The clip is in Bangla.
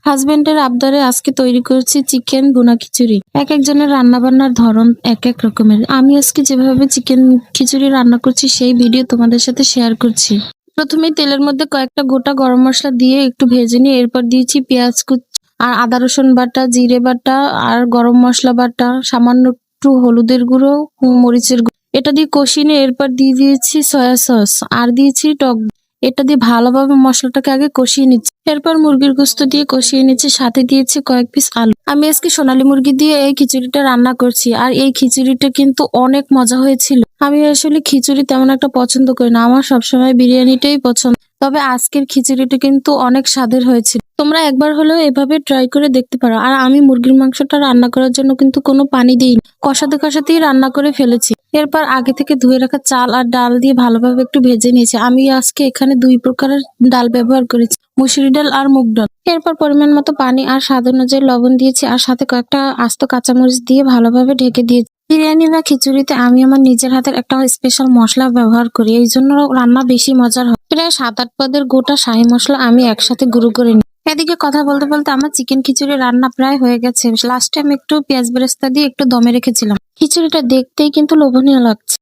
হাজবেন্ডের আবদারে আজকে তৈরি করছি চিকেন ভুনা খিচুড়ি। এক একজনের রান্না বান্নার ধরন এক এক রকমের। আমি আজকে যেভাবে চিকেন খিচুড়ি রান্না করছি সেই ভিডিও তোমাদের সাথে শেয়ার করছি। প্রথমেই তেলের মধ্যে কয়েকটা গোটা গরম মশলা দিয়ে একটু ভেজে নিয়ে এরপর দিয়েছি পেঁয়াজ কুচি আর আদা রসুন বাটা, জিরে বাটা আর গরম মশলা বাটা, সামান্য একটু হলুদের গুঁড়ো, মরিচের গুঁড়ো। এটা দিয়ে কষিয়ে নিয়ে এরপর দিয়ে দিয়েছি সয়া সস আর দিয়েছি টক। এটা দিয়ে ভালোভাবে মশলাটাকে আগে কষিয়ে নিচ্ছি। এরপর মুরগির গোস্ত দিয়ে কষিয়ে নিচ্ছি, সাথে দিয়েছি কয়েক পিস আলু। আমি আজকে সোনালী মুরগি দিয়ে এই খিচুড়িটা রান্না করছি আর এই খিচুড়িটা কিন্তু অনেক মজা হয়েছিল। আমি আসলে খিচুড়ি তেমন একটা পছন্দ করি না, আমার সবসময় বিরিয়ানিটাই পছন্দ। তবে আজকের খিচুড়িটা কিন্তু অনেক স্বাদের হয়েছিল। তোমরা একবার হলেও এভাবে ট্রাই করে দেখতে পারো। আর আমি মুরগির মাংসটা রান্না করার জন্য কিন্তু কোনো পানি দিইনি, কষাতে কষাতেই রান্না করে ফেলেছি। এরপর আগে থেকে ধুয়ে রাখা চাল আর ডাল দিয়ে ভালোভাবে একটু ভেজে নিয়েছি। আমি আজকে এখানে দুই প্রকারের ডাল ব্যবহার করেছি, মুসুরি ডাল আর মুগ ডাল। এরপর পরিমাণ মতো পানি আর স্বাদ অনুযায়ী লবণ দিয়েছি আর সাথে কয়েকটা আস্ত কাঁচামরিচ দিয়ে ভালোভাবে ঢেকে দিয়েছি। বিরিয়ানি বা খিচুড়িতে আমি আমার নিজের হাতের একটা স্পেশাল মশলা ব্যবহার করি, এই জন্য রান্না বেশি মজার হয়। প্রায় 7-8 পদের গোটা শাহি মশলা আমি একসাথে গুঁড়ো করে নিই। এদিকে কথা বলতে বলতে আমার চিকেন খিচুড়ি রান্না প্রায় হয়ে গেছে। লাস্টে আমি একটু পেঁয়াজ বেরেস্তা দিয়ে একটু দমে রেখেছিলাম। খিচুড়িটা দেখতেই কিন্তু লোভনীয় লাগছে।